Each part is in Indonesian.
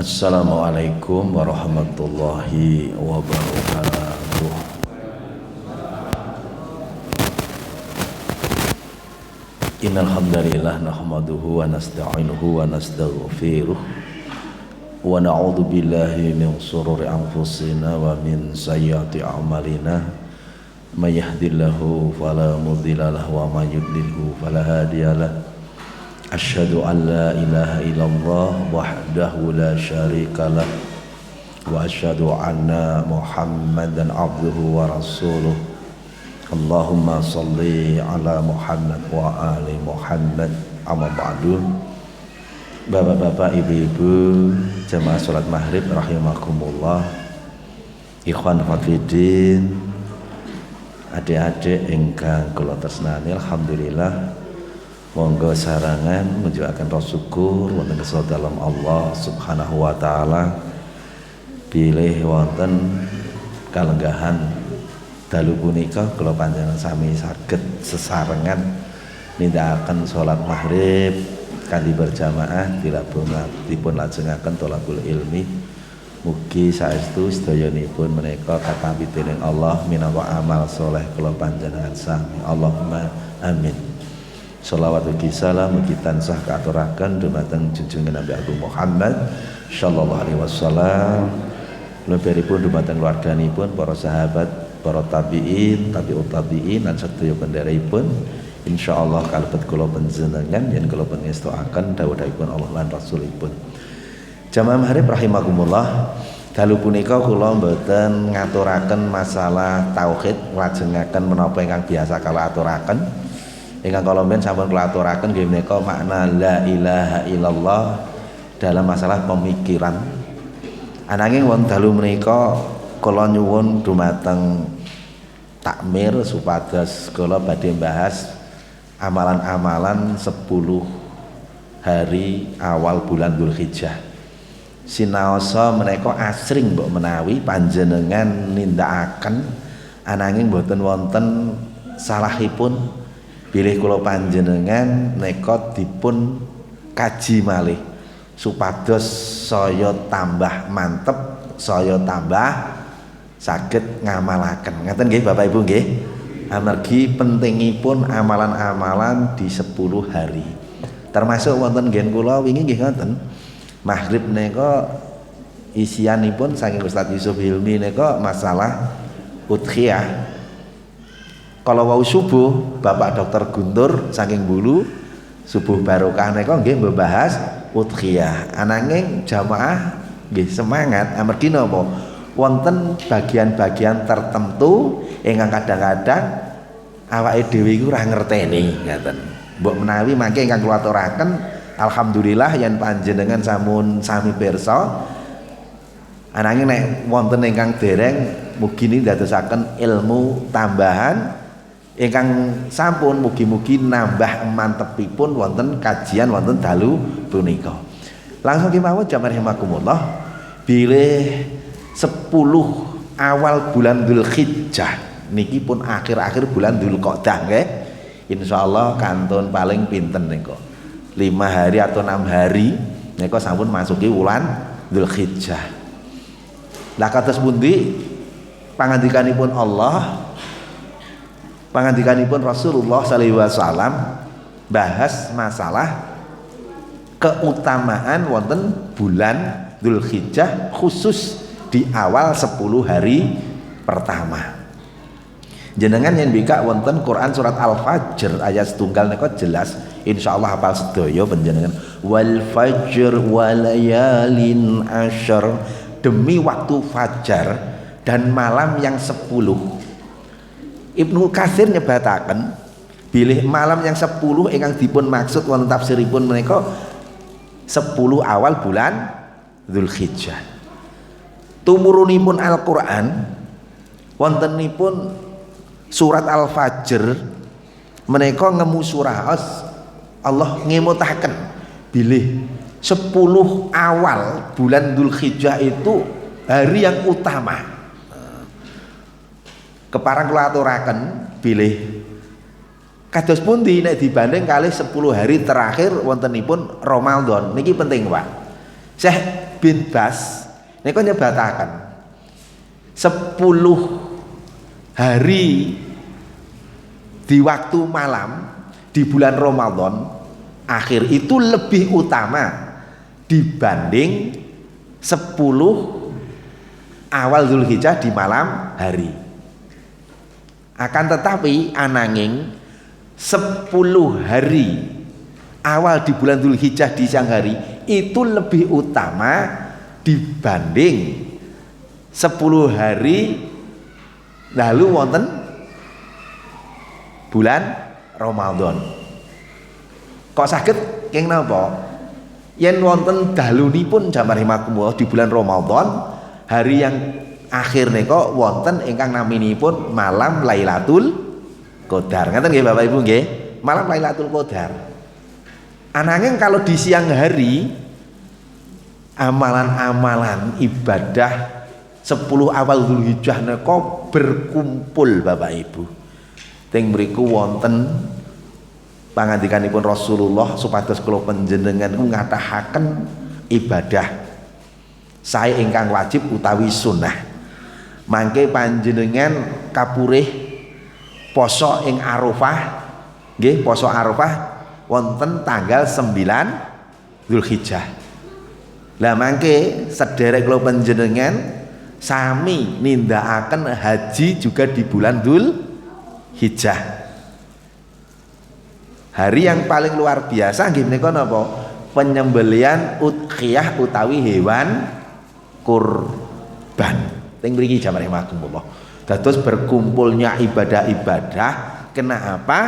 Assalamualaikum warahmatullahi wabarakatuh. Innal hamdalillah nahmaduhu wa nasta'inuhu wa nastaghfiruh wa na'udzu billahi min shururi anfusina wa min sayyiati a'malina. May yahdihillahu fala mudilla lahu wa may yudlilhu fala hadiyalah. Asyhadu an la ilaha illallah wahdahu la syarikalah wa asyhadu anna Muhammadan abduhu wa rasuluh. Allahumma salli ala Muhammad wa ali Muhammad. Amma ba'du. Bapak-bapak, ibu-ibu, jemaah salat maghrib rahimakumullah, ikhwan fillah, adik-adik ingkang kula tresnani, alhamdulillah monggo sarangan menunjukkan rasa syukur wonten dalam Allah Subhanahu wa taala bilih wonten kalenggahan dalu punika kula panjenengan sami saged sesarengan nindakaken salat maghrib kanthi berjamaah dipun lajengaken thalabul ilmi. Mugi saestu sedayanipun menika katampi dening Allah minangka amal saleh kula panjenengan sami. Allahumma amin. Shalawat ugi salam mugi tansah kaaturaken dumateng junjungan Nabi Agung Muhammad sallallahu alaihi wasallam, lebetipun dumateng keluarganipun, para sahabat, para tabi'in, tabi'ut tabi'in lan sedaya pendherepipun. Insyaallah kalebet kula panjenengan yen kula pangestoaken dawuhipun Allah lan Rasulipun. Jamaah maghrib rahimakumullah, dalu punika kula mboten ngaturaken masalah tauhid, lajengaken menapa ingkang biasa kala aturaken. Ingkang kala men sampun kula aturaken nggih menika makna la ilaha illallah dalam masalah pemikiran. Ananging wonten dalu menika kula nyuwun dumateng takmir supados kula badhe bahas amalan-amalan 10 hari awal bulan Dzulhijjah. Sinaosa menika asring mbok menawi panjenengan nindakaken ananging mboten wonten salahipun bilih kula panjenengan neka dipun kaji malih supados saya tambah mantep, saya tambah saged ngamalaken. Ngaten nggih Bapak Ibu nggih. Amargi pentingipun amalan-amalan di 10 hari. Termasuk wonten nggih kula wingi nggih ngoten. Maghrib neka isianipun saking Ustaz Yusuf Hilmi neka masalah udhiyah. Kalau wau subuh Bapak Dr. Guntur saking Bulu subuh barokah neka nggih membahas udhiyah. Ananging jamaah nggih semangat amargi napa? Wonten bagian-bagian tertentu ingkang kadang-kadang awake dhewe iku ora ngerteni ngaten. Mbok menawi mangke ingkang kula aturaken alhamdulillah yen panjenengan sampun sami pirsa. Ananging nek wonten ingkang dereng mugi ndadosaken ilmu tambahan ingkang sampun mugi-mugi nambah mantepipun wonten kajian wonten dalu punika. Langsung kemawon jamaah rahimakumullah, bilih 10 awal bulan Dzulhijjah niki pun akhir-akhir bulan Dzulqa'dah nggih. Insyaallah kantun paling pinten nika 5 hari atau 6 hari nika sampun masuki wulan Dzulhijjah. Lah kados pundi pangandikanipun Allah, pangandikanipun Rasulullah sallallahu alaihi wasallam bahas masalah keutamaan wonten bulan Dzulhijjah khusus di awal 10 hari pertama. Jenengan yen bika wonten Quran surat Al-Fajr ayat setunggal nika jelas insyaallah hafal sedaya panjenengan. Wal fajr walayalin asyr, demi waktu fajar dan malam yang 10. Ibnu Katsir nyebataken bilih malam yang 10 ingkang dipun maksud wonten tafsiripun menika 10 awal bulan Dzulhijjah. Tumurunipun Al-Qur'an wontenipun surat Al-Fajr menika ngemu surah Allah ngemutaken bilih 10 awal bulan Dzulhijjah itu hari yang utama. Keparang kula aturaken bilih kados pundi nek dibanding kalih 10 hari terakhir wontenipun Ramadan niki penting Pak. Syekh bin Bas niku nyebataken 10 hari di waktu malam di bulan Ramadan akhir itu lebih utama dibanding 10 awal Zulhijjah di malam hari. Akan tetapi ananging 10 hari awal di bulan Zulhijjah di siang hari itu lebih utama dibanding 10 hari lalu wonten bulan Ramadan. Kok saged keng napa? Yen wonten dalunipun jamarahimakumullah di bulan Ramadan, hari yang akhir nika wonten ingkang naminipun malam Lailatul Qadar. Ngaten nggih Bapak Ibu nggih? Malam Lailatul Qadar. Ananging kalau di siang hari amalan-amalan ibadah 10 awal Zulhijjah nika berkumpul Bapak Ibu. Teng mriku wonten pangandikanipun Rasulullah supados kula panjenengan ngatahaken ibadah sae ingkang wajib utawi sunnah. Mangke panjenengan kapurih poso ing Arafah nggih, poso Arafah wonten tanggal 9 Zulhijjah. Lah mangke sederek kula panjenengan sami nindakaken haji juga di bulan Dzulhijjah. Hari yang paling luar biasa nggih menika napa? Penyembelihan udhiyah utawi hewan kurban. Teng mriki jamarahimakumullah. Dados berkumpulnya ibadah-ibadah. Kenapa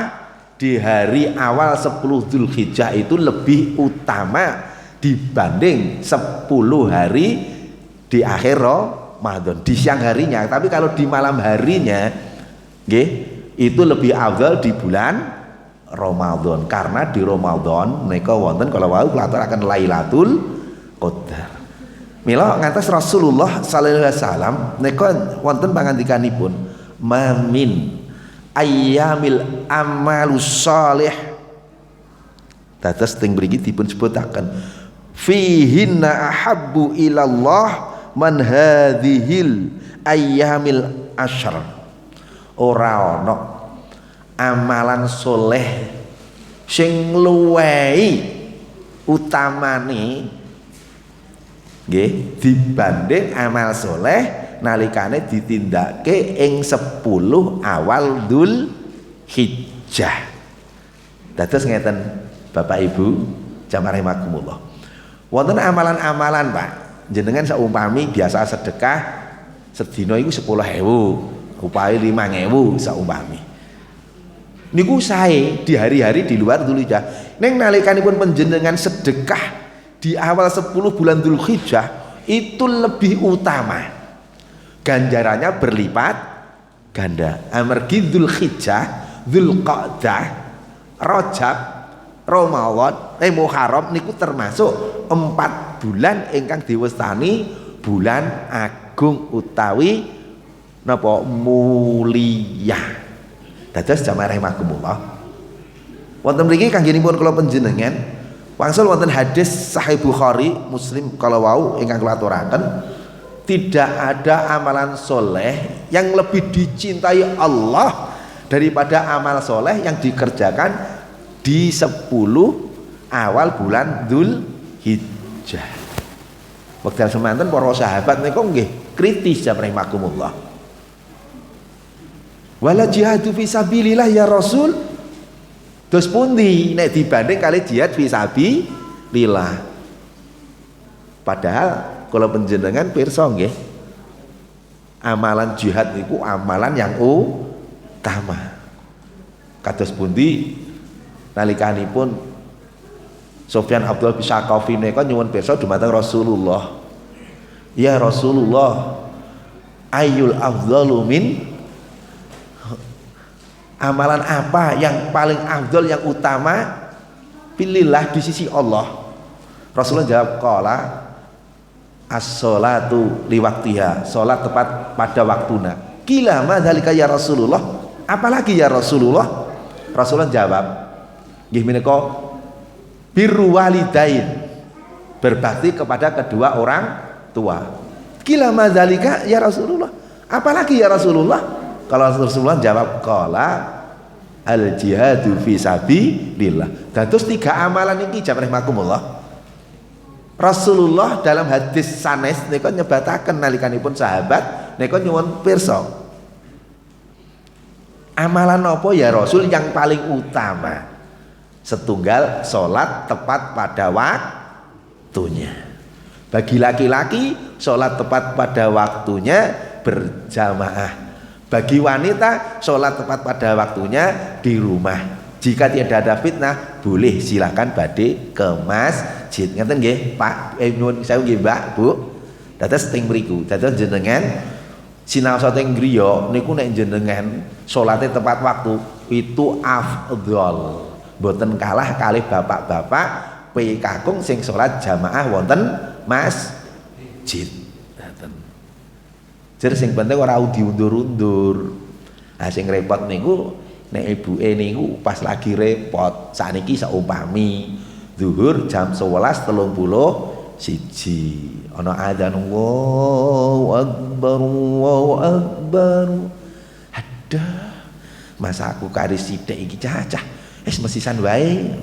di hari awal 10 Dzulhijjah itu lebih utama dibanding 10 hari di akhir Ramadan di siang harinya. Tapi kalau di malam harinya nggih itu lebih afdal di bulan Ramadan, karena di Ramadan menika wonten kala wau akan Lailatul Qadar. Mila ngantos Rasulullah sallallahu alaihi wasallam menika wonten pangandikanipun mamin ayyamil amalus shalih. Dados teng mriki dipun sebutaken fihinna ahabbu ilallah man hadhil ayyamil asyr. Ora ana amalan soleh sing luwehi utamane nggih dibanding amal soleh nalikane ditindakake ing 10 awal Dzulhijjah. Dados ngeten Bapak Ibu jamarahimakumullah. Wonten amalan-amalan Pak, jenengan saumpami biasa sedekah sedina iku 10.000 upahe 5.000 saumpami. Niku sae di hari-hari di luar Dzulhijjah. Ning nalikanipun panjenengan sedekah di awal 10 bulan Dzulhijjah itu lebih utama. Ganjarannya berlipat ganda. Amargi Dzulhijjah, Dzulqa'dah, Rajab, Ramadan, Muharram niku termasuk 4 bulan ingkang diwastani bulan agung utawi napa mulia. Dados jamarahimakumullah. Wonten mriki kanggenipun kula panjenengan wangsul wonten hadis Sahih Bukhari, Muslim kala wau ingkang kula aturaken, tidak ada amalan soleh yang lebih dicintai Allah daripada amal soleh yang dikerjakan di 10 awal bulan Dzulhijjah. Wekdal semanten para sahabat niku nggih kritis jamarahimakumullah. Wala jihadu fisabilillah ya Rasul. Dos pundi nek dibanding kali jihad fisabilillah. Padahal kalau panjenengan pirsa nggih, amalan jihad niku amalan yang utama. Kados pundi nalikanipun Sufyan Abdul Bisaqafi nika nyuwun pirsa dumateng Rasulullah. Ya Rasulullah, ayyul afdalu min, amalan apa yang paling afdal yang utama pilihlah di sisi Allah. Rasulullah jawab qala as-sholatu liwaktiha, sholat tepat pada waktunya. Qila ma dzalika ya Rasulullah, apalagi ya Rasulullah? Rasulullah jawab nggih menika birru walidain, berbakti kepada kedua orang tua. Kila madzalika ya Rasulullah, apalagi ya Rasulullah? Kalau Rasulullah jawab qala al jihadu fi sabilillah. Dados 3 amalan iki jam rahimakumullah. Rasulullah dalam hadis sanes nika nyebataken nalikanipun sahabat nika nyuwun pirsa. Amalan apa ya Rasul yang paling utama? Setunggal sholat tepat pada waktunya. Bagi laki-laki sholat tepat pada waktunya berjamaah. Bagi wanita sholat tepat pada waktunya di rumah. Jika tidak ada fitnah, boleh silakan badhe ke masjid. Ngeten nggih, Pak. Nyuwun sewu nggih, Mbak, Bu. Dados teng mriku, dados jenengan sinaosa teng griya niku nek jenengan salate tepat waktu itu afdhal. Mboten kalah kalih bapak-bapak kakung sing salat jamaah wonten masjid. Ngoten. Jer sing penting ora diundur-undur. Nah sing repot niku nek ibuke niku pas lagi repot. Sakniki saumpami zuhur jam 11:31 ana adzan Allahu akbar. Aduh. Masa aku kari sithik iki cacah. Wis mesisan wae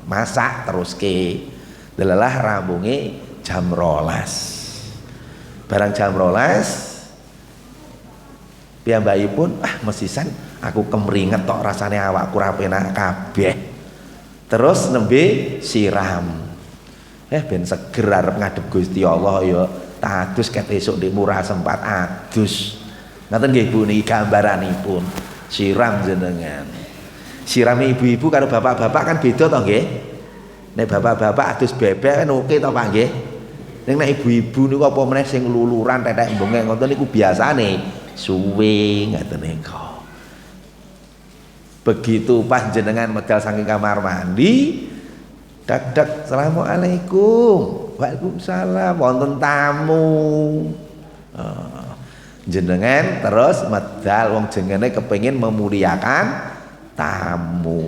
masak teruske. Delalah rambunge jam 12. Barang jam 12 piyambakipun mesisan aku kemringet tok rasane awakku ra penak kabeh. Terus nembe siram. Ben seger arep ngadep Gusti Allah ya. Tadus ket esuk ndek murah sempat adus. Ngoten nggih Bu niki gambaranipun. Siram jenengan. Siram ibu-ibu karo bapak-bapak kan beda to nggih. Nek bapak-bapak adus bebek kan oke to Pak nggih. Ning nek ibu-ibu niku apa meneh sing luluran tetek mbengek ngoten niku biasane suwe ngoten niku. Begitu panjenengan medal saking kamar mandi, dak assalamualaikum, waalaikumsalam, wonten tamu. Jenengan terus medal wong jenenge kepengin memuliakan tamu.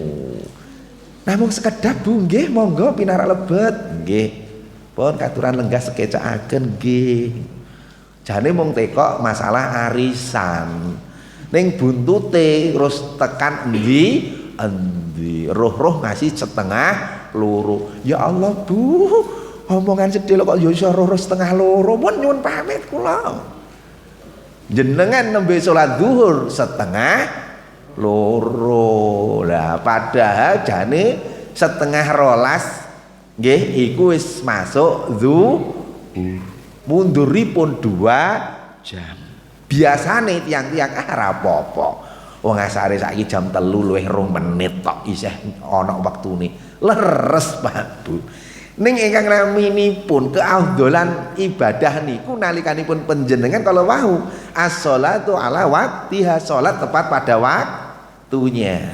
Namung sekedap Bu nggih, monggo pinarak lebet nggih. Pun katuran lenggah sekecakaken nggih. Jane mung teko masalah arisan. Ning buntute terus tekan endi roh-roh ngasih setengah loro. Ya Allah Bu, omongan sedhela kok ya iso roh setengah loro. Pun nyuwun pamit kula. Jenengan nembe salat zuhur setengah loro. Lah padahal jane setengah rolas nggih iku wis masuk zuhur. Munduripun 2 jam. Biasane tiang-tiang ora apa-apa. Wong asare saiki jam 3 luwih 2 menit tok isih ana wektune. Leres Pak Bu. Ning ingkang naminipun keafdolan ibadah niku nalikanipun panjenengan kalau wau as-sholatu ala waqtiha, salat tepat pada waktunya.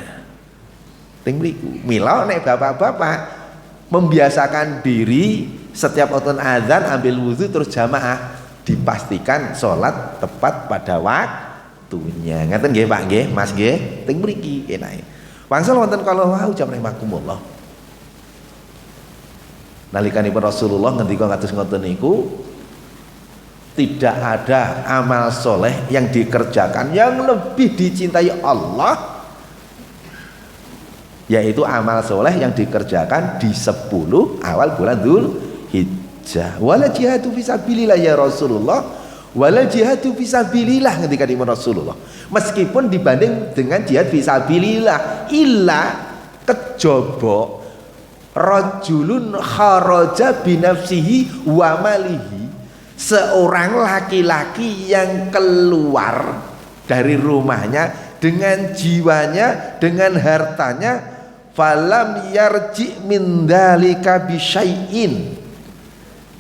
Ting mriku. Mila nek bapak-bapak membiasakan diri setiap wonten azan ambil wudu terus jamaah, dipastikan sholat tepat pada waktunya. Ngaten nggih Pak nggih, Mas nggih. Teng mriki enake. Wangsul wonten kala wau jam rahimakumullah. Nalikanipun Rasulullah ngendika kados ngoten niku, tidak ada amal soleh yang dikerjakan yang lebih dicintai Allah, yaitu amal soleh yang dikerjakan di 10 awal bulan Dzulhijjah. Wala jihadu fisabilillah ya Rasulullah, wala jihadu fisabilillah ketika di Rasulullah. Meskipun dibanding dengan jihad fisabilillah, illa kejaba rajulun kharaja binafsihi wa malihi, seorang laki-laki yang keluar dari rumahnya dengan jiwanya, dengan hartanya, falam yarji min dzalika bisyai'in,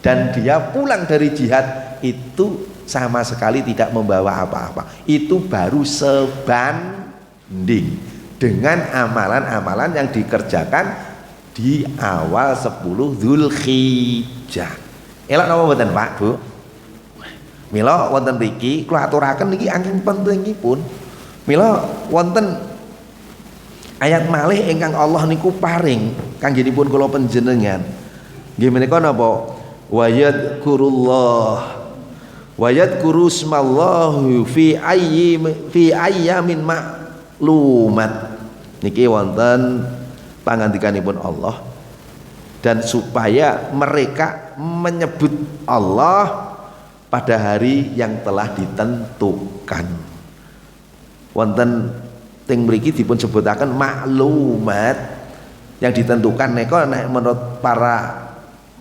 dan dia pulang dari jihad itu sama sekali tidak membawa apa-apa. Itu baru sebanding dengan amalan-amalan yang dikerjakan di awal 10 Dzulhijjah. Elok napa mboten Pak Bu? Mila wonten mriki kula aturaken niki angking pentingipun. Mila wonten ayat malih ingkang Allah niku paring kanggenipun kula panjenengan. Nggih menika napa? wa yadhkuru ismallahu fi ayyamin ma'lumat. Niki wonten pangandikanipun Allah, dan supaya mereka menyebut Allah pada hari yang telah ditentukan. Wonten teng mriki dipun sebutaken maklumat yang ditentukan. Nek menurut para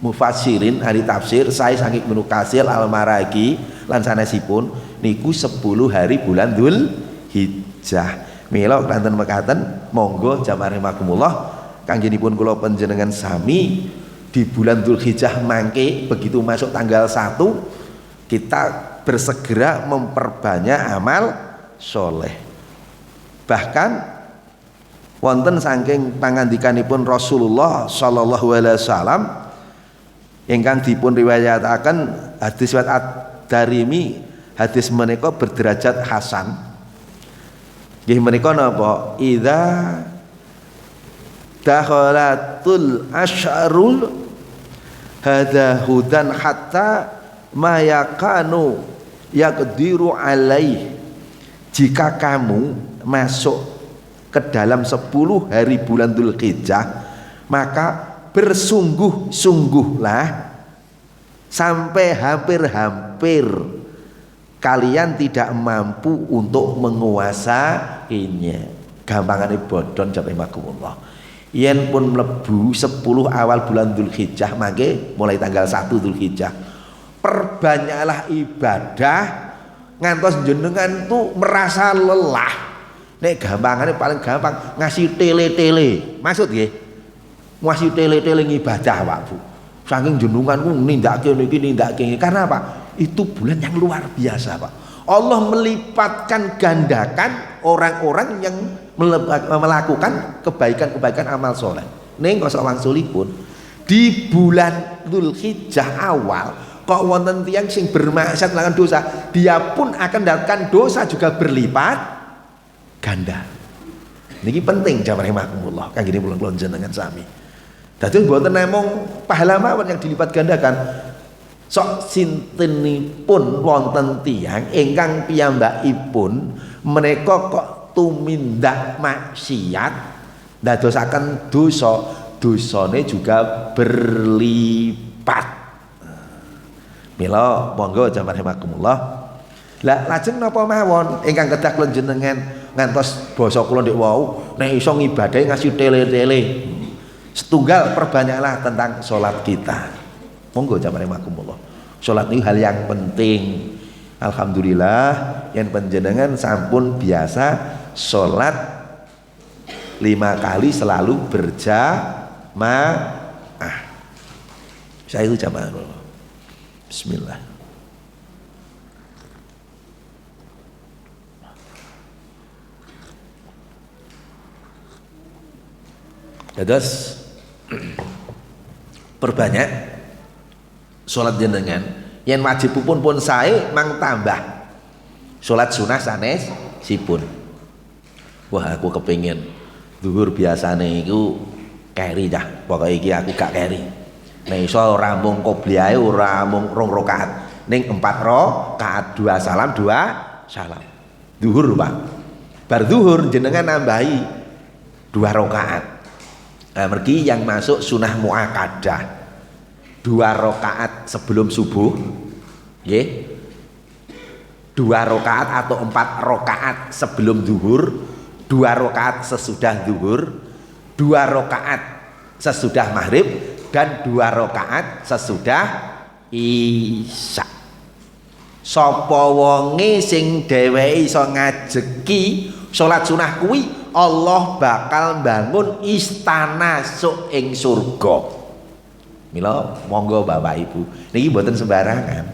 mufassirin ahli tafsir, saya saking Ibnu Katsir Al-Maragi lan sanesipun niku 10 hari bulan Dzulhijjah. Mila kanten mekaten monggo jamaah rahimakumullah kanggenipun kula panjenengan sami di bulan Dzulhijjah mangke begitu masuk tanggal 1 kita bersegera memperbanyak amal soleh. Bahkan wonten saking pangandikanipun Rasulullah sallallahu alaihi wasallam ingkang dipun riwayataken hadis riwayat Ad-Darimi, hadis menika berderajat hasan. Nggih menika napa? Idza dakhalatul asyarul hadza hudan hatta ma yakanu yaqdiru alaih. Jika kamu masuk ke dalam 10 hari bulan Dzulhijjah, maka bersungguh-sungguhlah sampai hampir-hampir kalian tidak mampu untuk menguasainya. Gampangane bodon jazakumullah. Yen pun mlebu 10 awal bulan Dzulhijjah mangke mulai tanggal 1 Dzulhijjah, perbanyaklah ibadah ngantos jenengan tuh merasa lelah. Nek gampangane paling gampang ngasih tele-tele. Maksud nggih? Ngasih tele-tele ibadah, Pak Bu. Saking jenengan ku nindakake niki nindakake. Karena apa? Itu bulan yang luar biasa, Pak. Allah melipatkan gandakan orang-orang yang melakukan kebaikan-kebaikan amal soleh. Ning kok wangsulipun di bulan Dzulhijjah awal kok wonten tiyang sing bermaksiat melakukan dosa, dia pun akan mendapatkan dosa juga berlipat ganda. Niki penting jamaah rahimakumullah kangge kula jenengan sami. Dadi mboten namung pahala mawon yang dilipat gandakan. Sok sintenipun wonten tiyang ingkang piyambakipun menika kok tumindak maksiat ndadosaken dosa, dosane juga berlipat. Mila monggo jamaah rahimakumullah. Lah lajeng napa mawon ingkang kedah kula jenengan ngantos basa kula ndek wau nek iso ngibadahi ngasih tele-tele. Setunggal perbanyaklah tentang salat kita. Monggo jamaah rahimakumullah. Salat ini hal yang penting. Alhamdulillah yang panjenengan sampun biasa salat 5 kali selalu berjamaah. Saya itu jamaah. Bismillah. Dados perbanyak salat jenengan. Yen wajib pun sae mang tambah salat sunah sanes sipun. Wah aku kepingin zuhur biasane iku keri dah. Pokoke iki aku gak keri. Nek iso ora mung qobliyahe ora mung 2 rakaat, ning 4 rakaat 2 salam 2 salam. Zuhur, Pak. Bar zuhur jenengan nambahi 2 rakaat. Nah, mergi yang masuk sunah muakkadah 2 rakaat sebelum subuh, nggih. 2 rakaat atau 4 rakaat sebelum zuhur, 2 rakaat sesudah zuhur, 2 rakaat sesudah maghrib, dan 2 rakaat sesudah isya. Sapa wonge sing dheweke iso ngajeki salat sunah kuwi, Allah bakal bangun istana sok ing surga. Mila monggo Bapak Ibu, niki mboten sembarangan.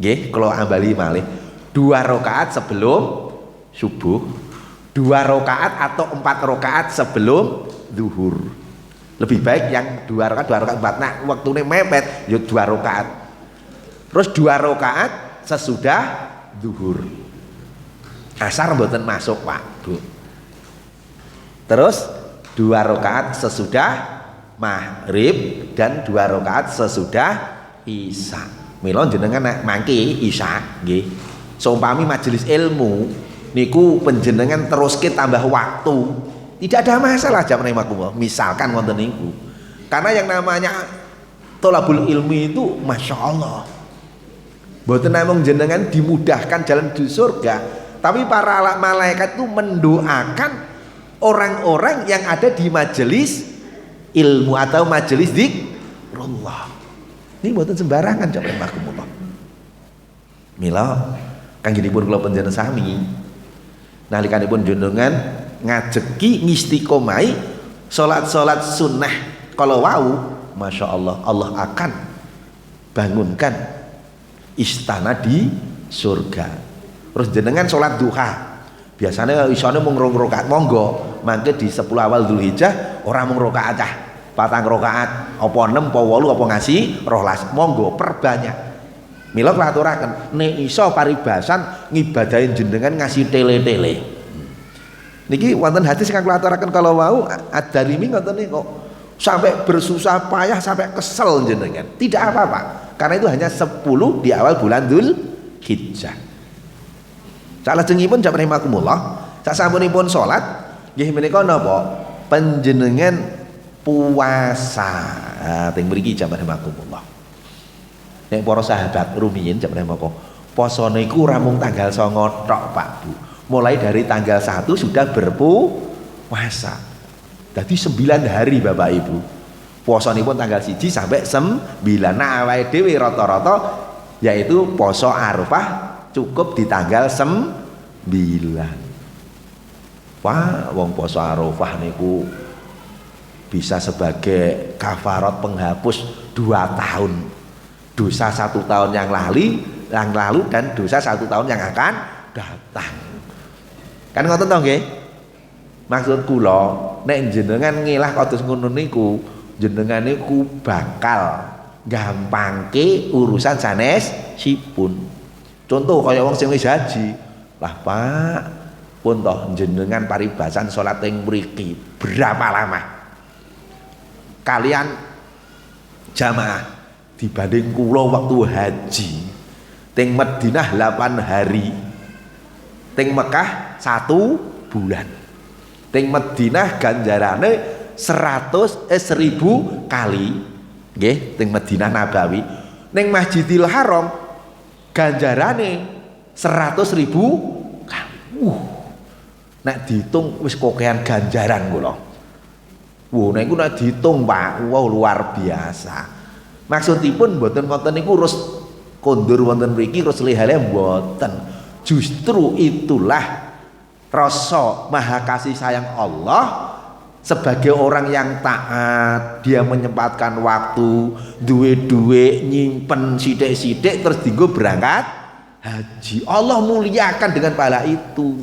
Nggih, kula ambali malih 2 rakaat sebelum subuh, 2 rakaat atau 4 rakaat sebelum zuhur. Lebih baik yang 2 rakaat 4. Nah, waktune mepet ya 2 rakaat. Terus 2 rakaat sesudah zuhur. Asar mboten masuk, Pak, Bu. Terus 2 rakaat sesudah maghrib dan 2 rakaat sesudah isya. Mila jenengan nek mangke isya nggih. Seumpami majelis ilmu niku panjenengan teruske tambah waktu. Tidak ada masalah jam rahimakumullah. Misalkan wonten niku. Karena yang namanya thalabul ilmi itu Masya Allah. Mboten namung jenengan dimudahkan jalan di surga, tapi para malaikat itu mendoakan orang-orang yang ada di majelis ilmu atau majelis zikrullah. Ini mboten sembarangan jam rahimakumullah. Mila kanjenipun kula panjenengan sami nalikanipun jenengan ngajeki ngistiqomai salat-salat sunnah kalau wau, Masya Allah, Allah akan bangunkan istana di surga. Terus jenengan salat duha biasanya isane mung 2 rakaat, monggo mangke di 10 awal Dzulhijjah ora mung rakaat cah 4 rakaat apa 6 apa 8 apa ngasih 12, monggo perbanyak. Mila kula aturaken nek iso paribasan ngibadahin jenengan ngasih tele-tele. Niki wonten hadis kang kula aturaken kalau wau Ad-Darimi ngoten niku sampai bersusah payah sampai kesel jenengan. Tidak apa-apa. Karena itu hanya 10 di awal bulan Dzulhijjah. Salajengipun jam rahimakumullah, sasampunipun salat nggih menika napa? Panjenengan puasa. Teng mriki jam rahimakumullah. Nek para sahabat rumiyin jam rahimakumullah, posone iku ora mung tanggal 9 tok, Pak Bu. Mulai dari tanggal 1 sudah berpuasa. Jadi 9 hari Bapak Ibu. Posanipun tanggal 1 sampai 9. Nah awake dhewe rata-rata yaitu poso Arafah cukup di tanggal 9. Wah, wong poso Arafah niku bisa sebagai kafarat penghapus 2 tahun. Dosa 1 tahun yang lalu dan dosa 1 tahun yang akan datang. Kan ngoten to nggih? Maksud kula nek jenengan ngilah kados ngono niku, jenengan niku bakal gampangke urusan sanesipun. Contoh kaya wong sing wis haji. Lah Pak, pun toh jenengan paribasan salat teng mriki berapa lama? Kalian jamaah dibanding kula waktu haji teng Madinah 8 hari, teng Mekah 1 bulan. Teng Madinah ganjarane 1000 kali nggih teng Madinah Nabawi. Ning Masjidil Haram ganjarane 100.000 kali. Nek dihitung wis kokean ganjaran kula. Nek iku nek dihitung Pak, wow luar biasa. Maksudipun mboten wonten niku terus kondur wonten mriki terus lihale mboten. Justru itulah rasa maha kasih sayang Allah sebagai orang yang taat, dia menyempatkan waktu, duwe-duwe nyimpen sithik-sithik terus dienggo berangkat haji. Allah muliakan dengan pahala itu.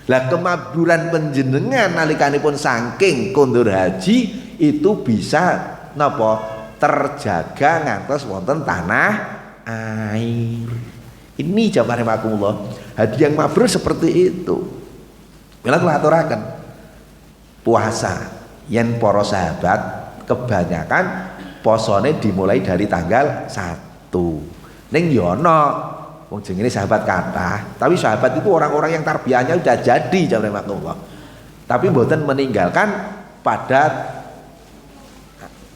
Lah kemakburan panjenengan nalikanipun saking kondur haji itu bisa napa terjaga ngantos wonten tanah air. Ini jamaah rahimakumullah. Hadiah yang mabrur seperti itu. Mila kula aturaken puasa yen para sahabat kebanyakan posone dimulai dari tanggal 1. Ning yo ana wong jenenge sahabat kathah, tapi sahabat itu orang-orang yang tarbiyahnya sudah jadi jamaah Allah. Tapi mboten meninggalkan pada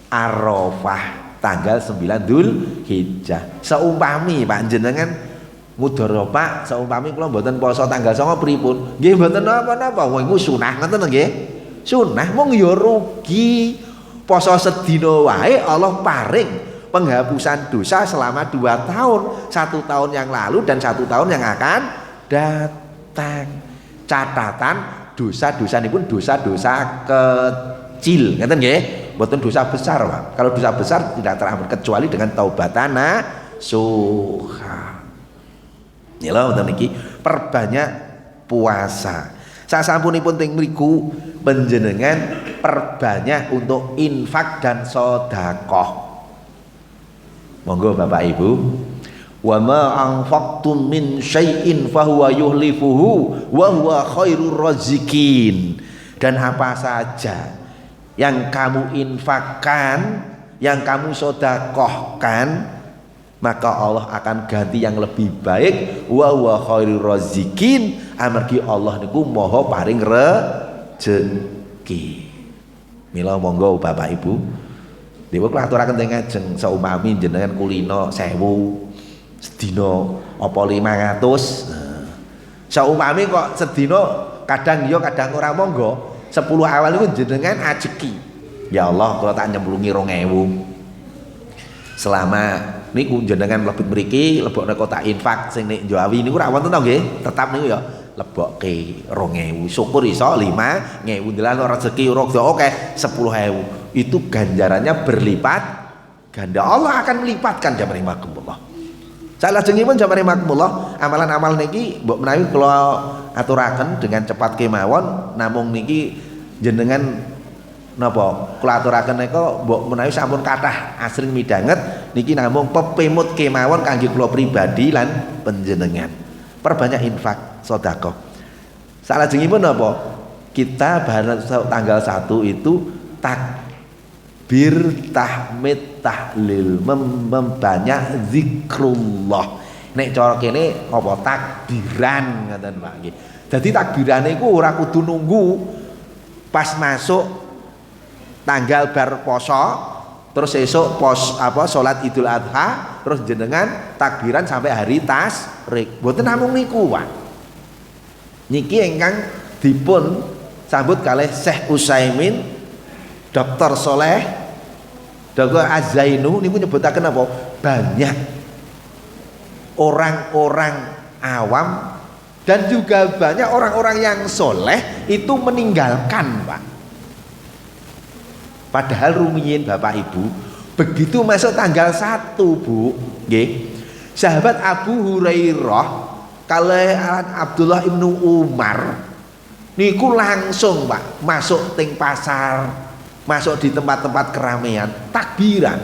Arafah tanggal 9 Dzulhijjah. Seumpami panjenengan mudhara Pak, seumpami kula mboten poso tanggal 9 pripun? Nggih mboten napa-napa, wong iku sunah ngoten nggih. Sunah mung ya rugi. Poso sedina wae Allah paring penghapusan dosa selama 2 tahun. 1 tahun yang lalu dan 1 tahun yang akan datang. Catatan dosa-dosanipun dosa-dosa kecil. Ngoten nggih? Mboten dosa besar, Pak. Kalau dosa besar tidak terampun kecuali dengan taubatan nasuha. Nila wonten niki perbanyak puasa. Sasampunipun teng mriku panjenengan perbanyak untuk infak dan sedekah. Monggo Bapak Ibu. Wa ma anfaqtum min syai'in fahuwa yuhlifuhu wa huwa khairur raziqin. Dan apa saja yang kamu infakkan, yang kamu sodakohkan, maka Allah akan ganti yang lebih baik. Wa huwa khairur razikin, amargi Allah niku maha paring rezeki. Mila monggo Bapak Ibu, dewe kula aturaken teng ngajeng saupami jenengan kulino 1000 sedina apa 500. Saupami kok sedina kadang ya kadang ora, monggo 10 awal itu jenengan ajeki. Ya Allah, kalau tak nyemplungi 2000 selama niku jenengan lebih mriki lebokne kotak infak sing nek Jawi niku ra wonten to nggih, tetap niku ya lebokke 2000. Syukur iso 5000 delan rezeki ora oke 10.000. Itu ganjarannya berlipat ganda. Allah akan melipatkan jamaah rahimakumullah. Salajengipun jamaah rahimakumullah, amalan-amalan niki mbok menawi kula aturaken dengan cepat kemawon, namung niki jenengan napa kula aturaken nika mbok menawi sampun kathah asring midhanget niki namung pepemut kemawon kangge kula pribadi lan panjenengan. Perbanyak infak sedekah. Salajengipun napa? Kita tanggal 1 itu takbir, tahmid, tahlil, membanyak zikrullah. Nek cara kene apa takbiran ngoten Pak nggih. Dadi takbirane iku ora kudu nunggu pas masuk tanggal bar poso terus esuk salat Idul Adha terus jenengan takbiran sampai hari tasyrik. Mboten namung niku, Pak. Niki ingkang dipun sambut kalih Syekh Utsaimin, Dr. Soleh, Dr. Az-Zainu niku nyebutaken apa? Banyak orang-orang awam dan juga banyak orang-orang yang soleh itu meninggalkan, Pak. Padahal rumiyin Bapak Ibu, begitu masuk tanggal 1 Bu, nggih, sahabat Abu Hurairah kalian Abdullah ibnu Umar niku langsung Pak masuk teng pasar, masuk di tempat-tempat keramaian, takbiran.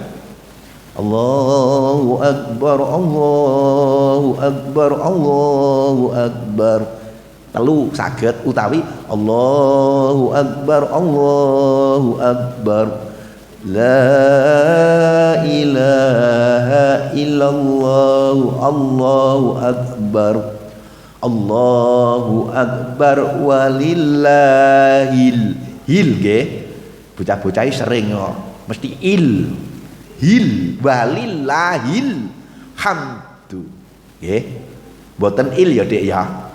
Allahu Akbar, Allahu Akbar, Allahu Akbar. Telu saged utawi Allahu Akbar, Allahu Akbar. La ilaha illallah, Allahu Akbar. Allahu Akbar walillahil hil nggih. Bocah-bocah sering mesti hil walillahil hamdu nggih. Mboten ya Dik ya.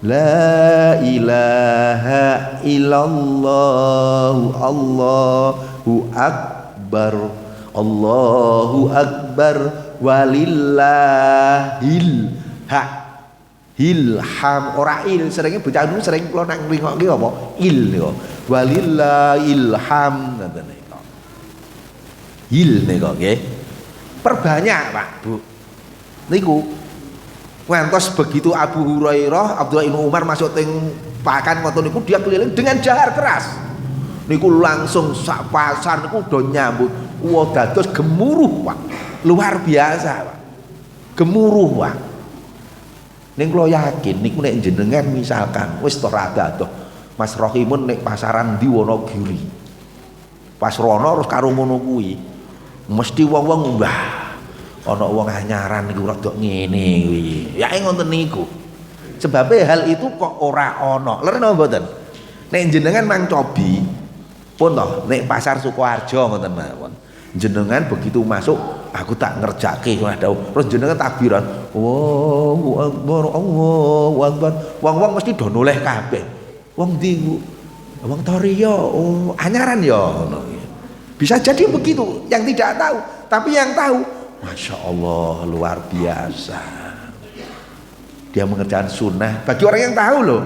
La ilaha illallah, Allahu Akbar, Allahu Akbar walillahil ilham. Ora il, seringnya bocah dulu sering kula nang ngrungokke apa il niku walillahil ham ngoten niku. Il niku nggih. Perbanyak Pak Bu niku. Ngantos begitu Abu Hurairah, Abdullah bin Umar masuk teng pakan ngoten niku dia keliling dengan jahar keras. Niku langsung sak pasar niku do nyambut. Wah dados gemuruh Pak. Luar biasa Pak. Gemuruh Pak. Ning kula yakin niku nek jenengan misalkan wis ora dadoh Mas Rohimun nek pasaran di Wonogiri. Pas rono terus karo ngono kuwi mesti wong-wong mbah ana wong anyaran niku rada ngene kuwi. Ya ngoten niku. Sebabe hal itu kok ora ana. Leren apa mboten? Nek jenengan mang cobi pun toh nek pasar Sukoharjo ngoten mawon. Jenengan begitu masuk aku tak ngerjake terus jenengan takbiran. Allahu Akbar, Allahu Akbar. Wong-wong mesti do noleh kabeh. Wong ndi? Wong Torio, oh anyaran ya ngono. Bisa jadi begitu yang tidak tahu, tapi yang tahu Masya Allah luar biasa. Dia mengerjakan sunnah. Bagi orang yang tahu loh,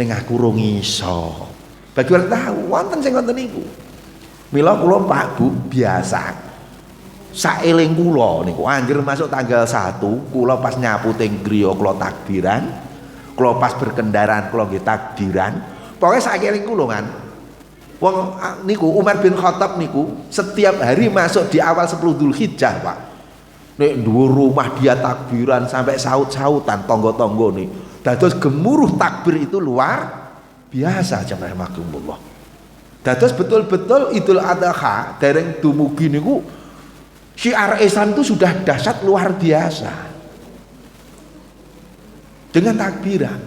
ning aku rung iso. Bagi orang tahu, wonten sing ngoten niku. Mila kula Pak Bu biasa. Saeling kula niku anjir masuk tanggal 1, kula pas nyapu teng griya kula takbiran. Kula pas berkendaraan kula nggih takbiran. Pokoke saeling kula kan. Wong niku Umar bin Khattab niku setiap hari masuk di awal 10 Dzulhijjah, Pak. Nek dhuwur rumah dia takbiran sampai saut-sautan tangga-tangga nih. Dados gemuruh takbir itu luar biasa jamaah rahimakumullah. Dados betul-betul Idul Adha dereng dumugi niku syiar Islam itu sudah dahsyat luar biasa. Dengan takbiran.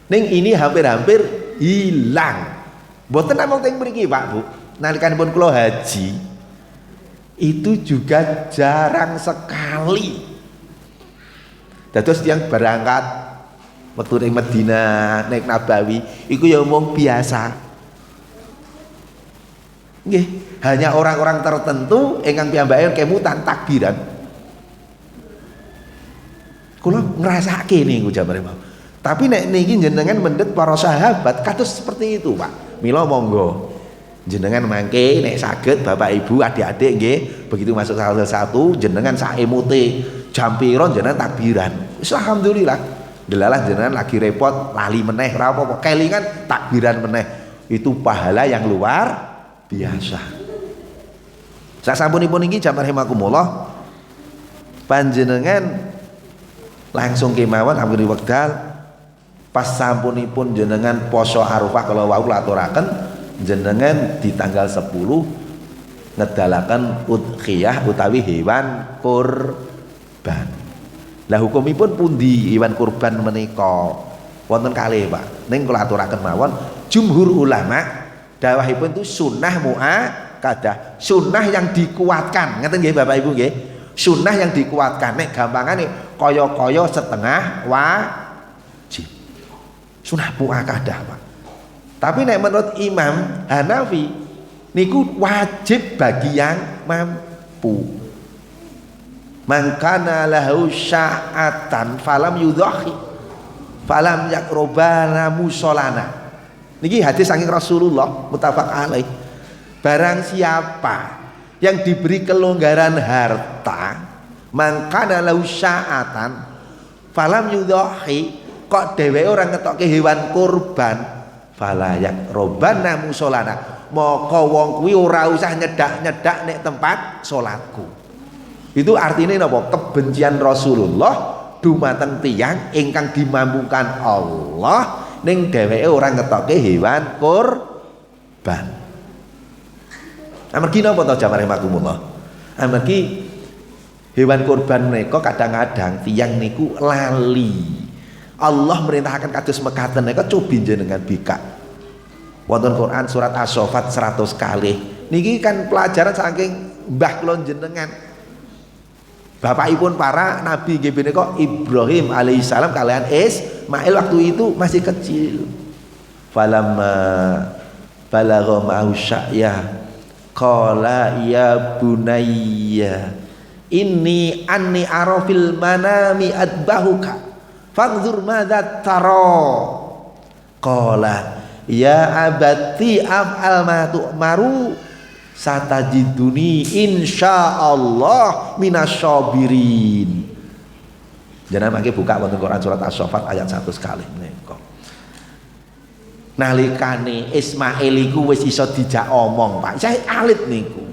Ning ini hampir-hampir hilang. Mboten namung teng mriki Pak Bu. Nalikanipun kula haji itu juga jarang sekali. Dados tiyang berangkat metu ning Madinah naik Nabawi iku ya mung biasa. Nggih, hanya orang-orang tertentu ingkang piyambake kemutan takbiran. Kula ngrasake niku jambare mau. Tapi nek niki jenengan mendhet para sahabat kados seperti itu, Pak. Mila monggo jenengan mangke nek saged Bapak Ibu adik-adik nggih begitu masuk salah satu jenengan sak emute jam pira jenengan takbiran. Wis alhamdulillah. Delalah jenengan lagi repot lali meneh ora apa-apa kelingan takbiran meneh. Itu pahala yang luar biasa. Sasampunipun iki jam rahimakumullah panjenengan langsung kemawon ampun wekdal pas sampunipun jenengan poso Arafah kalau wau aturaken jenengan di tanggal 10 ngedalaken udhiyah utawi hewan kurban. Lah hukumipun pundi hewan kurban menika? Wonten kalih Pak. Ning kula aturaken mawon jumhur ulama dawahipun itu sunnah muakkadah, sunnah yang dikuatkan. Ngeten nggih Bapak Ibu nggih. Sunnah yang dikuatkan. Nek gampangane kaya-kaya setengah wajib. Sunnah muakkadah, Pak. Tapi nek menurut Imam Hanafi niku wajib bagi yang mampu. Mangkana lahu sya'atan falam yudhahi falam yakrobana musolana. Niki hadis saking Rasulullah muttafaq alaih. Barang siapa yang diberi kelonggaran harta, mangkana lahu sya'atan falam yudhahi, kok dheweke ora ngetokke hewan kurban, fala yakrobana musolana, maka wong kuwi ora usah nyedak-nyedak nek tempat salatku. Itu artinya napa? Kebencian Rasulullah dumateng tiyang ingkang dimampukan Allah ning dheweke ora ngetokke hewan kurban. Amargi napa to jamaah rahimakumullah? Amargi hewan kurban menika kadang-kadang tiyang niku lali. Allah merintahkan kados mekaten nika cobi jenengan bikak. Wonten Quran surat As-Saffat 100 kali. Niki kan pelajaran saking mbah kula jenengan. Bapakipun para nabi nggih menika Ibrahim alaihissalam kalian Ismail waktu itu masih kecil. Falamma balagha ma'u sya'ya qala ya bunayya inni anni arafil manami adbahuka fanzur madza tara qala ya abati af'al ma tu'maru satajiduni insyaallah minasyabirin. Jangan mangke buka wonten Quran surat As-Saffat ayat 1 sekali menika. Nalikane Ismail iku wis iso dijak omong, Pak. Saya alit niku.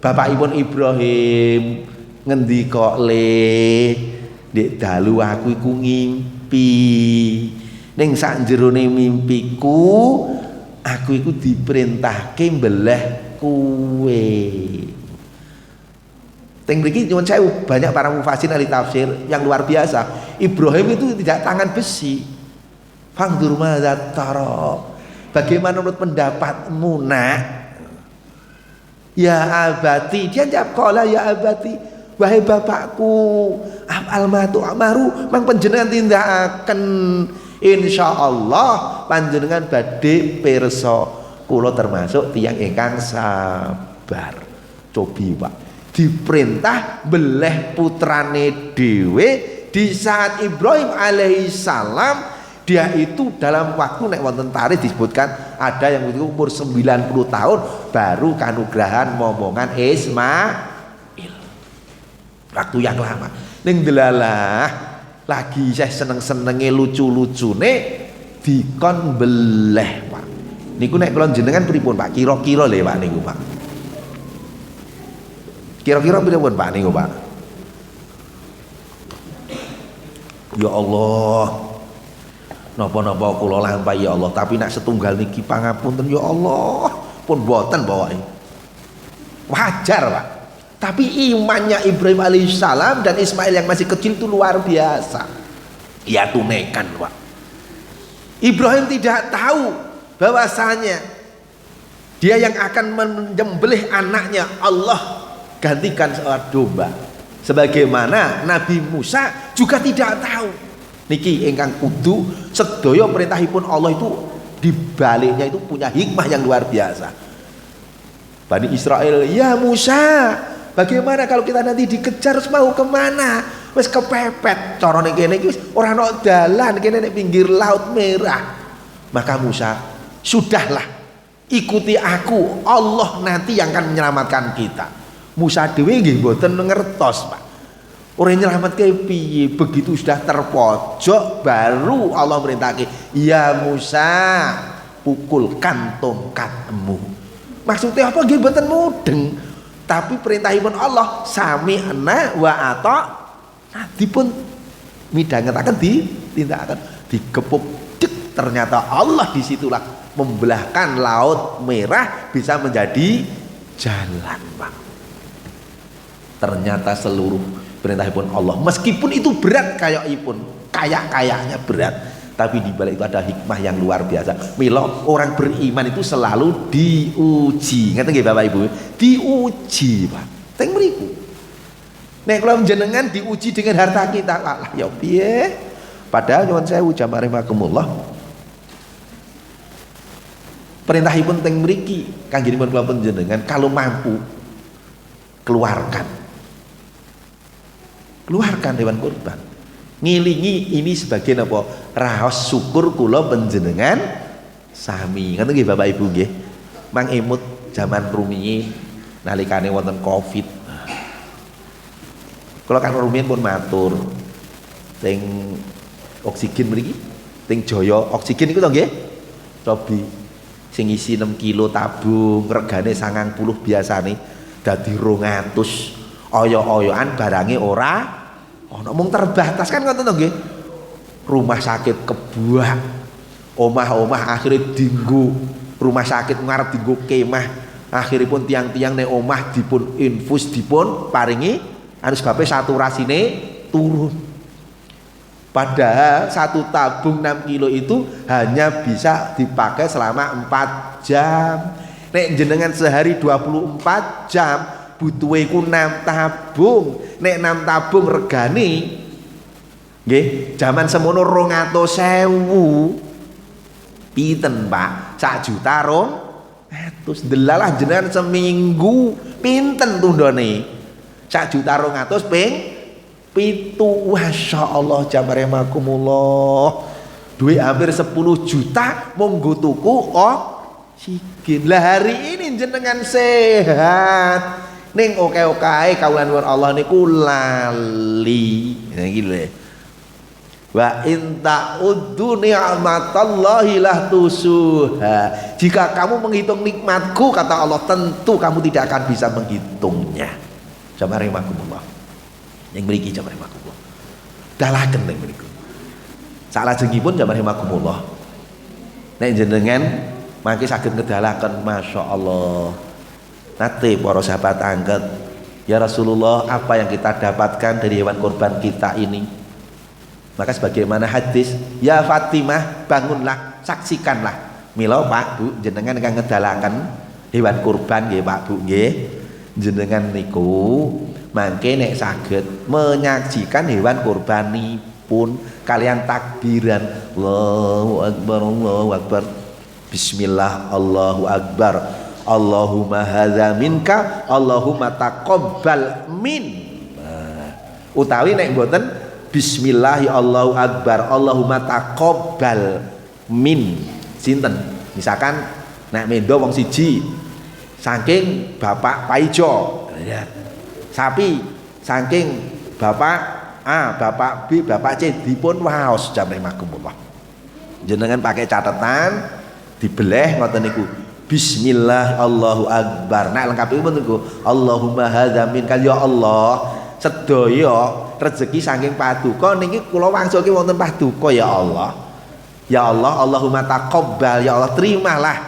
Bapakipun Ibrahim ngendika le ndek dalu aku iku ngimpi. Ning sak jerone mimpiku aku iku diperintahke mbeleh kuwe. Teng mriki nyuwun sewu banyak para mufassir ahli tafsir yang luar biasa. Ibrahim itu tidak tangan besi. Fangdur madza tara. Bagaimana menurut pendapatmu nak? Ya abati, dia jawab qala ya abati, wahai bapakku, af'al ma tu'maru, mang panjenengan tindakaken insyaallah panjenengan badhe pirsa kula termasuk tiyang ingkang sabar. Cobi Pak, diperintah beleh putrane dhewe di saat Ibrahim alaihissalam dia itu dalam waktu nek wonten tarikh disebutkan ada yang itu umur 90 tahun baru kanugrahan momongan Ismail. Waktu yang lama. Ning delalah lagi saya seneng-senenge lucu-lucune dikon beleh Pak. Niku nek kula jenengan pripun Pak? Kira-kira lho Pak niku Pak. Kira-kira pripun Pak niku Pak? Ya Allah. napa-napa kula lampahi ya Allah, tapi nak setunggal niki pangapunten ya Allah, pun boten bawae. Wajar, Pak. Tapi imannya Ibrahim alaihissalam dan Ismail yang masih kecil itu luar biasa. Ya tunaikan, Pak. Ibrahim tidak tahu bahwasanya dia yang akan menyembelih anaknya Allah gantikan seorang domba. Sebagaimana Nabi Musa juga tidak tahu. Niki ingkang kudu sedaya perintahipun Allah itu dibaliknya itu punya hikmah yang luar biasa. Bani Israel, ya Musa, bagaimana kalau kita nanti dikejar terus mau kemana? Wes kepepet, corone kene iki ora ono dalan kene nek pinggir Laut Merah. Maka Musa, sudahlah, ikuti aku, Allah nanti yang akan menyelamatkan kita. Musa dhewe nggih mboten ngertos, Pak. Orang nyelamatke piye, begitu sudah terpojok baru Allah merintahke, ya Musa, pukulkan tongkatmu. Maksudnya apa? Nggih mboten mudeng. Tapi perintahipun Allah sami'na wa ata'na, dipun midhangetaken ditindakaken, digepuk dek, ternyata Allah disitulah membelahkan Laut Merah bisa menjadi jalan, Pak. Ternyata seluruh perintahipun Allah, meskipun itu berat kayaknya berat, tapi di balik itu ada hikmah yang luar biasa. Mila orang beriman itu selalu diuji. Ngeten nggih Bapak Ibu? Diuji, Pak. Teng mriku. Nek kula jenengan diuji dengan harta kita, lah ya piye? Padahal nyuwun sewu jamaah rahimakumullah. Perintahipun teng mriki kanggenipun kula panjenengan kalau mampu keluarkan hewan kurban, ngilingi ini sebagai apa? Raos syukur kula panjenengan sami. Ngoten nggih Bapak Ibu nggih. Mang emut zaman rumiyin nalikane wonten Covid. Kula kan rumiyin pun matur teng oksigen mriki, teng Jaya oksigen iku to nggih. Cobi sing isi 6 kilo tabung regane 90 biasane dadi 200. Oyo-oyoan barange ora ana, mung terbatas kan ngoten to nggih. Rumah sakit kebuak, omah-omah akhirnya dinggo rumah sakit ngarep dinggo kemah, akhiripun tiang-tiang nek omah dipun infus, dipun paringi anu sebabe saturasine turun. Padahal satu tabung 6 kilo itu hanya bisa dipakai selama 4 jam. Nek jenengan sehari 24 jam butuhe ku 6 tabung. Nek 6 tabung regane nggih jaman semono 200.000 pinten Pak? 1.200.000. Delalah jenengan seminggu pinten tundone? 1.200.000 ping 7. Masya Allah jamaah rahimakumullah. Duit hampir 10 juta monggo tuku oksigen. Lah hari ini jenengan sehat ning oke-oke kawulan Allah niku lali. Iki lho. Wa in ta'uddu ni'matallahi la tusuha. Jika kamu menghitung nikmatku kata Allah, tentu kamu tidak akan bisa menghitungnya. Jamaah rahimakumullah. Yang mriki jamaah rahimakumullah. Dalaken ning mriku. Salajengipun jamaah rahimakumullah. Nek jenengan mangke saged ngedalaken masyaallah. Nate para sahabat angkat, ya Rasulullah, apa yang kita dapatkan dari hewan kurban kita ini? Maka sebagaimana hadis, ya Fatimah, bangunlah, saksikanlah. Mila Pak Bu, jenengan ingkang ngedalaken hewan kurban nggih Pak Bu nggih. Jenengan niku mangke nek saged menyaksikan hewan kurbanipun kalian takbiran Allahu Akbar, Allahu Akbar, bismillah, Allahu Akbar, Allahumma hadza minka, Allahumma taqabbal min. Utawi nek mboten bismillah Allahu Akbar, Allahumma taqabbal min. Sinten? Misalkan nek mendo wong siji saking Bapak Paijo, ya. Sapi saking Bapak A, Bapak B, Bapak C dipun waos jam rahimakumullah. Jenengan pakai catatan dibeleh ngoten niku. Bismillah Allahu Akbar. Nah lengkap itu niku Allahumma hadza minka, ya Allah sedaya rezeki saking paduka niki kula wangsulke wonten paduka ya Allah. Ya Allah, Allahumma taqabbal, ya Allah terimalah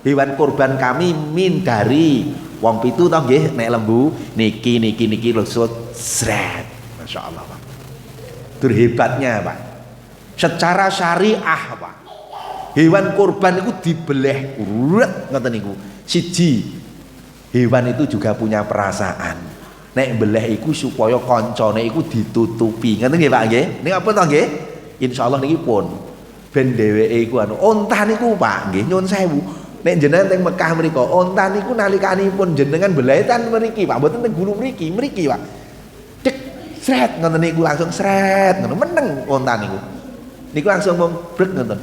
hewan kurban kami min dari wong pitu toh nggih, nek lembu niki lusut sret. Masya Allah Pak. Itu hebatnya Pak. Secara syariah Pak. Hewan kurban itu dibeleh urut ngoten niku. Siji, hewan itu juga punya perasaan. Nek beleh iku supaya koncone iku ditutupi. Ngoten nggih Pak nggih? Niki apa toh nggih? Insyaallah niki pun ben dheweke iku onta niku Pak nggih nyuwun sewu. Nek jenengan teng Mekah mriku, onta niku nalikanipun jenengan belahetan mriki Pak, mboten teng gulu mriki Pak. Cek sret ngoten niku langsung sret ngono meneng onta niku. Niku langsung mbrek ngoten.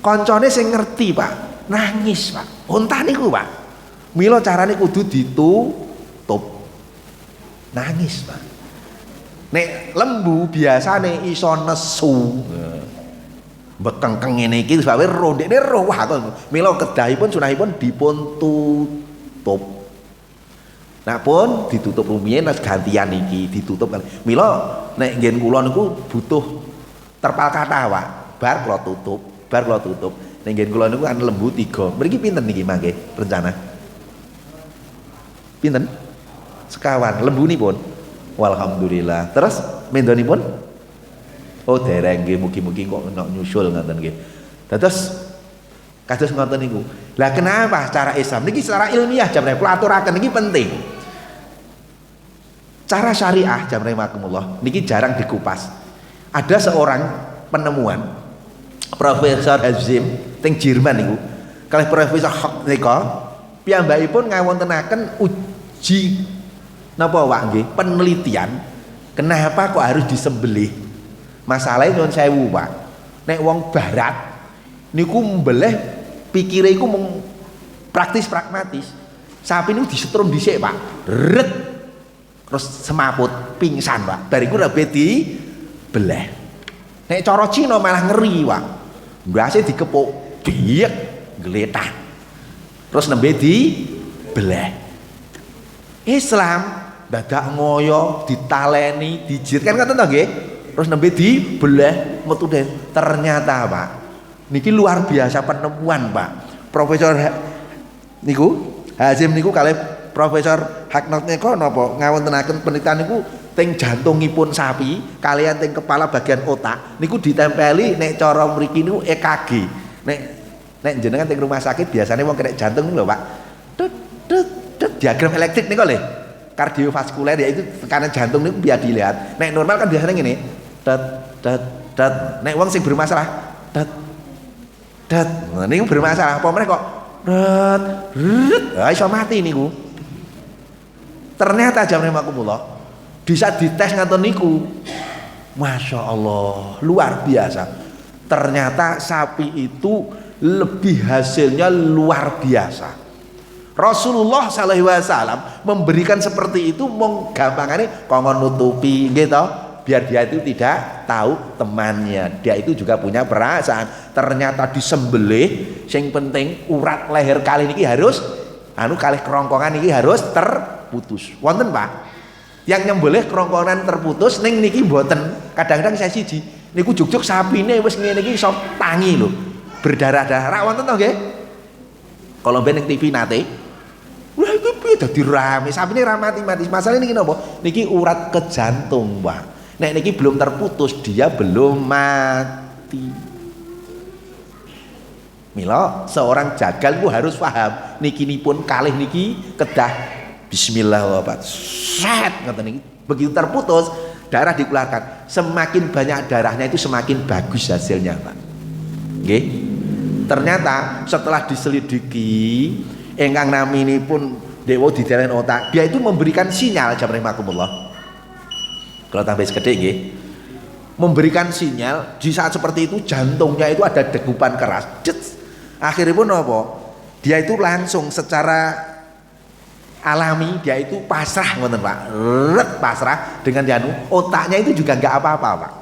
Koncone sing ngerti Pak, nangis Pak. Onta niku Pak. Mila carane kudu ditutup. Nangis Pak. Nek lembu biasane iso nesu. Bekengkeng ngene iki sebab ro ndekne ro wah to. Mila kedahipun sunahipun dipun tutup. Nah pun ditutup rumiyin terus gantian iki ditutup kan. Mila nek nggen kula niku butuh terpal kathah Pak. Bar kula tutup. Nek nggen kula niku kan lembu 3. Mriki pinten niki mangke rencana? Pinten? Sekawan lembunipun. Walhamdulillah. Terus mendonipun? Oh dereng nggih, mugi-mugi kok enak nyusul ngoten nggih. Dados kados ngoten niku. Lah kenapa cara Islam niki secara ilmiah jamane kula aturaken niki penting. Cara syariah jamane makumullah niki jarang dikupas. Ada seorang penemuan Profesor Hazim teng Jerman niku kalih Profesor Hock nika piyambakipun ngawontenaken uji napa Pak nggih penelitian kenapa kok harus disembelih. Masalahnya nyuwun sewu Pak. Nek wong barat niku mbeleh pikire iku mung praktis pragmatis. Sapi niku disetrum dhisik Pak. Ret. Terus semaput pingsan Pak. Bariku rabe dibeleh. Nek cara Cina malah ngeri Pak. Mbase dikepuk, diek, gletah. Terus nembe dibeleh. Islam dadak ngoyo, ditaleni, dijir kan ngoten to nggih? Terus nembe dibeleh metu den. Ternyata Pak, niki luar biasa penemuan Pak. Profesor niku Hazim niku kalih Profesor Hacknott niku napa ngawontenaken penelitian niku teng jantungipun sapi kalian teng kepala bagian otak niku ditempeli nek cara mriki niku EKG. Nek jenengan teng rumah sakit biasanya wong kena jantung niku lho Pak. Diagram elektrik niku lho. Kardiovaskuler yaitu tekanan jantung niku biar dilihat. Nek normal kan biasanya ngene. Nek wong sing bermasalah nah niku bermasalah apa meneh kok iso mati niku. Ternyata jamane makumullah bisa dites ngaten niku. Masya Allah luar biasa. Ternyata sapi itu lebih hasilnya luar biasa. Rasulullah SAW memberikan seperti itu menggampangannya kongon nutupi gitu biar dia itu tidak tahu temannya, dia itu juga punya perasaan. Ternyata disembelih sing penting urat leher kali niki harus kalih kerongkongan niki harus terputus. Wonten Pak yang nyembelih kerongkongan terputus ning niki mboten. Kadang-kadang saya siji niku juk-juk sapine wis ngene iki iso tangi lho berdarah-darah wonten to nggih. Kalau ben ning TV nate wah iki piye dadi rame sapine ra mati-mati. Masalah niki napa? Niki urat ke jantung Pak. Nek niki belum terputus dia belum mati. Mila seorang jagal ku harus paham niki nipun kalih niki kedah bismillah set ngoten niki begitu terputus darah dikeluarkan semakin banyak darahnya itu semakin bagus hasilnya Pak. Nggih. Ternyata setelah diselidiki ingkang naminipun dewa di dalam otak dia itu memberikan sinyal jam rahimakumullah. Kalau tambah segede nggih memberikan sinyal di saat seperti itu jantungnya itu ada degupan keras. Akhirnya pun apa? Dia itu langsung secara alami dia itu pasrah ngoten Pak. Pasrah dengan janu otaknya itu juga nggak apa-apa Pak.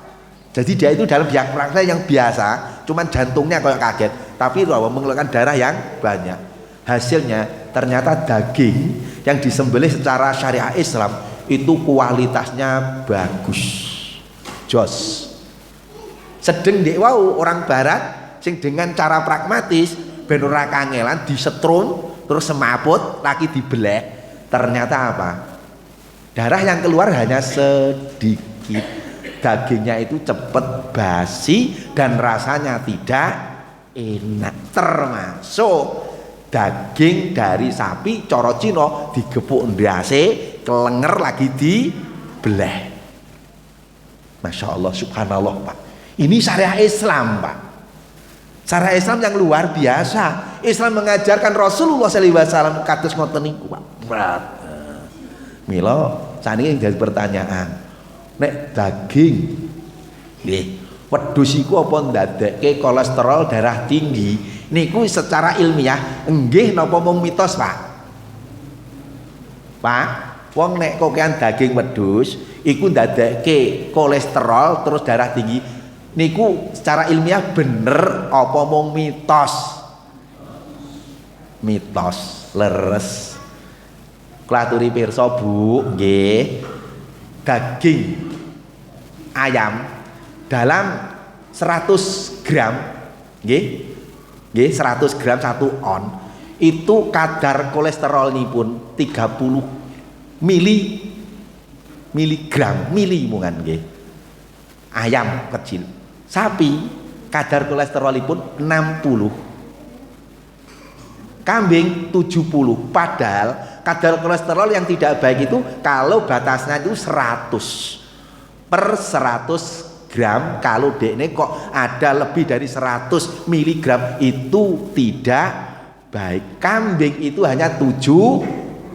Jadi dia itu dalam biak praktek yang biasa, cuman jantungnya kayak kaget, tapi mengeluarkan darah yang banyak. Hasilnya ternyata daging yang disembelih secara syariah Islam itu kualitasnya bagus, jos. Sedeng dek wau orang barat sing dengan cara pragmatis ben ora kangelan disetrum terus semaput lagi dibeleh. Ternyata apa? Darah yang keluar hanya sedikit, dagingnya itu cepet basi dan rasanya tidak enak. Termasuk daging dari sapi coro Cina digepuk ndase kelenger lagi dibeleh. Masya Allah, subhanallah Pak, ini syariah Islam Pak, syariah Islam yang luar biasa. Islam mengajarkan Rasulullah SAW kados ngoten niku Pak. Berat mila saniki jadi pertanyaan, nek daging nggih wedhus iku apa ndadekke kolesterol darah tinggi niku secara ilmiah nggih napa mung mitos Pak? Pak, wong nek kokean daging wedhus iku ndadekke kolesterol terus darah tinggi niku secara ilmiah bener apa mung mitos? Mitos leres. Klaturi pirsa Bu, nggih. Daging ayam dalam 100 gram nggih. Nggih, 100 gram 1 on itu kadar kolesterol ini pun 30 miligram mungan nggih. Ayam kecil. Sapi kadar kolesterol pun 60. Kambing 70. Padahal kadar kolesterol yang tidak baik itu kalau batasnya itu 100 per 100 gram. Kalau dekne kok ada lebih dari 100 miligram itu tidak baik. Kambing itu hanya 70.